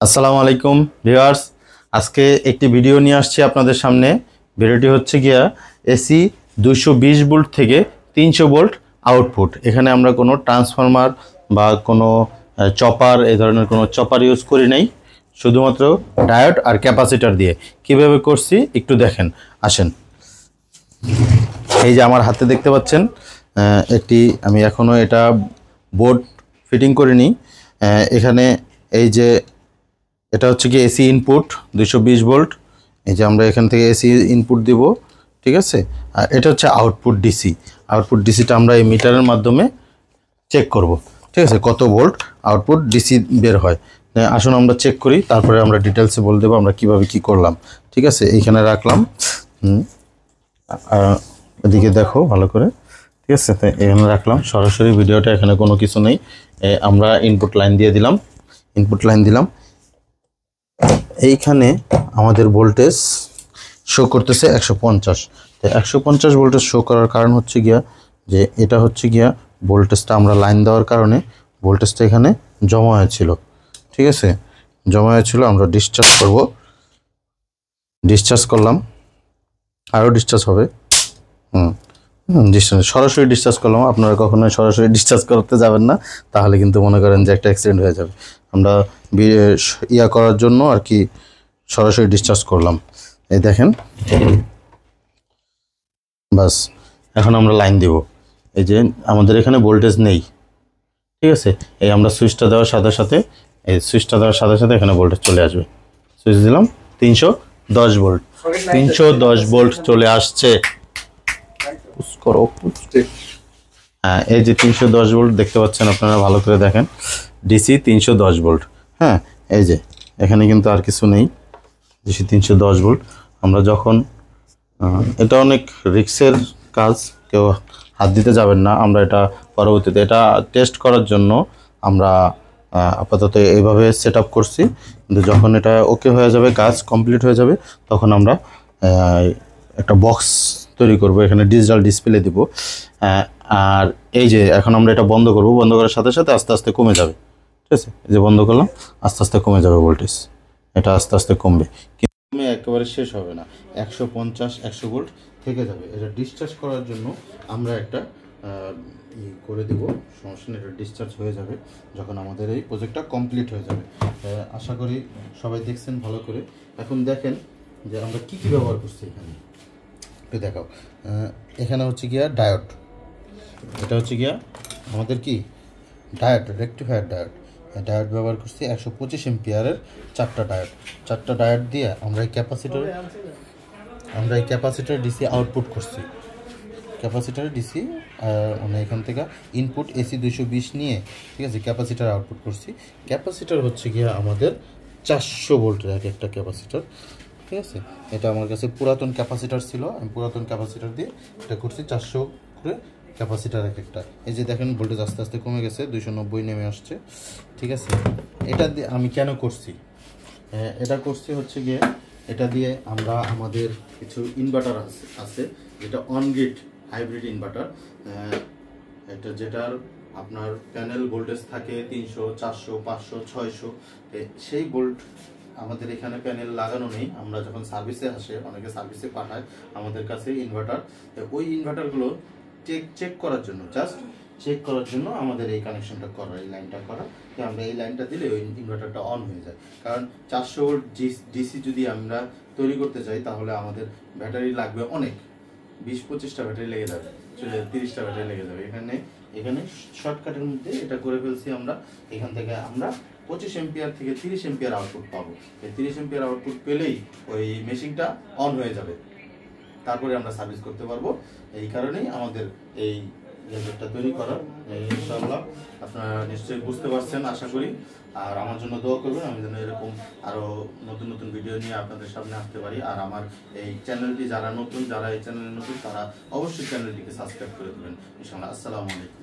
আসসালামু আলাইকুম ভিউয়ার্স, আজকে একটি ভিডিও নিয়ে আসছি আপনাদের সামনে। ভিডিওটি হচ্ছে গিয়া এসি 220 ভোল্ট থেকে 300 ভোল্ট আউটপুট। এখানে আমরা কোনো ট্রান্সফরমার বা কোনো চপার, এই ধরনের কোনো চপার ইউজ করি নাই, শুধুমাত্র ডায়োড আর ক্যাপাসিটার দিয়ে কিভাবে করছি একটু দেখেন, আসেন। এই যে আমার হাতে দেখতে পাচ্ছেন একটি, আমি এখনও এটা বোর্ড ফিটিং করিনি। এখানে এই যে এটা হচ্ছে কি এসি ইনপুট 220 ভোল্ট। এই যে আমরা এখান থেকে এসি ইনপুট দিব, ঠিক আছে। আর এটা হচ্ছে আউটপুট ডিসি। আউটপুট ডিসিটা আমরা এই মিটারের মাধ্যমে চেক করব, ঠিক আছে, কত ভোল্ট আউটপুট ডিসি বের হয়। আসুন আমরা চেক করি, তারপরে আমরা ডিটেলসে বলে দেবো আমরা কিভাবে কি করলাম, ঠিক আছে। এইখানে রাখলাম, এদিকে দেখো ভালো করে, ঠিক আছে। তো এখানে রাখলাম সরাসরি ভিডিওটা, এখানে কোনো কিছু নেই। আমরা ইনপুট লাইন দিয়ে দিলাম, ইনপুট লাইন দিলাম। এইখানে আমাদের ভোল্টেজ শো করতেছে 150। তো 150 ভোল্টেজ শো করার কারণ হচ্ছে গিয়া যে এটা হচ্ছে গিয়া ভোল্টেজটা আমরা লাইন দেওয়ার কারণে ভোল্টেজটা এখানে জমা হয়েছিল, ঠিক আছে, জমা হয়েছিল। আমরা ডিসচার্জ করব, ডিসচার্জ করলাম, আরও ডিসচার্জ হবে। ডিসচার্জ সরাসরি ডিসচার্জ করলাম। আপনারা কখনোই সরাসরি ডিসচার্জ করতে যাবেন না, তাহলে কিন্তু মনে করেন যে একটা অ্যাক্সিডেন্ট হয়ে যাবে। আমরা ইয়া করার জন্য আর কি সরাসরি ডিসচার্জ করলাম। এই দেখেন, বাস। এখন আমরা লাইন দেব। এই যে আমাদের এখানে ভোল্টেজ নেই, ঠিক আছে। এই আমরা সুইচটা দেওয়ার সাথে সাথে, এই সুইচটা দেওয়ার সাথে সাথে এখানে ভোল্টেজ চলে আসবে। সুইচ দিলাম, 310 ভোল্ট, 310 ভোল্ট চলে আসছে। হ্যাঁ, এই যে 310 ভোল্ট দেখতে পাচ্ছেন আপনারা, ভালো করে দেখেন, ডিসি 310 ভোল্ট। হ্যাঁ, এই যে এখানে কিন্তু আর কিছু নেই, ডিসি 310 ভোল্ট। আমরা যখন এটা অনেক রিস্কের কাজ, কেউ হাত দিতে যাবেন না। আমরা এটা পরবর্তীতে এটা টেস্ট করার জন্য আমরা আপাতত এইভাবে সেট আপ করছি, কিন্তু যখন এটা ওকে হয়ে যাবে, কাজ কমপ্লিট হয়ে যাবে, তখন আমরা একটা বক্স তৈরি করব, এখানে ডিজিটাল ডিসপ্লে দিব। আর এই যে এখন আমরা এটা বন্ধ করব, বন্ধ করার সাথে সাথে আস্তে আস্তে কমে যাবে, ঠিক আছে। এই যে বন্ধ করলাম, আস্তে আস্তে কমে যাবে ভোল্টেজ, এটা আস্তে আস্তে কমবে, কিন্তু একেবারে শেষ হবে না। 150-100 ভোল্ট থেকে যাবে। এটা ডিসচার্জ করার জন্য আমরা একটা করে দেব, সমস্যা নেই, এটা ডিসচার্জ হয়ে যাবে যখন আমাদের এই প্রজেক্টটা কমপ্লিট হয়ে যাবে। আশা করি সবাই দেখছেন ভালো করে। এখন দেখেন যে আমরা কি কি ব্যবহার করছি এখানে, একটু দেখাও। এখানে হচ্ছে গিয়া ডায়োড, এটা হচ্ছে গিয়া আমাদের কি ডায়োড, রেকটিফায়ার ডায়োড। ডায়োড ব্যবহার করছি 125 এম্পিয়ারের 4টা ডায়োড। 4টা ডায়োড দিয়ে আমরা এই ক্যাপাসিটার ডিসি আউটপুট করছি। ক্যাপাসিটার ডিসি মানে এখান থেকে ইনপুট এসি 220 নিয়ে, ঠিক আছে, ক্যাপাসিটার আউটপুট করছি। ক্যাপাসিটার হচ্ছে গিয়া আমাদের 400 ভোল্টের একটা ক্যাপাসিটার, ঠিক আছে। এটা আমার কাছে পুরাতন ক্যাপাসিটার ছিল, আমি পুরাতন ক্যাপাসিটার দিয়ে এটা করছি 400 করে ক্যাপাসিটার একটা। এই যে দেখেন ভোল্টেজ আস্তে আস্তে কমে গেছে, 290 নেমে আসছে, ঠিক আছে। এটা দিয়ে আমি কেন করছি, এটা করছি হচ্ছে গিয়ে এটা দিয়ে আমরা আমাদের কিছু ইনভার্টার আছে যেটা অন গ্রিড হাইব্রিড ইনভার্টার, এটা যেটার আপনার প্যানেল ভোল্টেজ থাকে 300, 400, 500, 600। সেই ভোল্ট আমাদের এখানে প্যানেল লাগানো নেই। আমরা যখন সার্ভিসে আসে, অনেকে সার্ভিসে পাঠায় আমাদের কাছে ইনভার্টার, ওই ইনভার্টারগুলো চেক করার জন্য, জাস্ট চেক করার জন্য আমাদের এই কানেকশনটা করা, এই লাইনটা করা। আমরা এই লাইনটা দিলে ওই ইনভার্টারটা অন হয়ে যায়। কারণ 400 ভোল্ট ডিসি যদি আমরা তৈরি করতে চাই, তাহলে আমাদের ব্যাটারি লাগবে অনেক, 20-25টা ব্যাটারি লেগে যাবে, 30টা ব্যাটারি লেগে যাবে। এখানে শর্টকাটের মধ্যে এটা করে ফেলছি আমরা। এখান থেকে আমরা 25 এম্পিয়ার থেকে 30 এম্পিয়ার আউটপুট পাবো। এই 30 এম্পিয়ার আউটপুট পেলেই ওই মেশিনটা অন হয়ে যাবে, তারপরে আমরা সার্ভিস করতে পারবো। এই কারণেই আমাদের এই গ্যাজেটটা তৈরি করা। ইনশাআল্লাহ আপনারা নিশ্চয়ই বুঝতে পারছেন আশা করি। আর আমার জন্য দোয়া করবেন, আমি যেন এরকম আরও নতুন নতুন ভিডিও নিয়ে আপনাদের সামনে আসতে পারি। আর আমার এই চ্যানেলটি যারা এই চ্যানেলে নতুন, তারা অবশ্যই চ্যানেলটিকে সাবস্ক্রাইব করে দেবেন ইনশাআল্লাহ। আসসালামু আলাইকুম।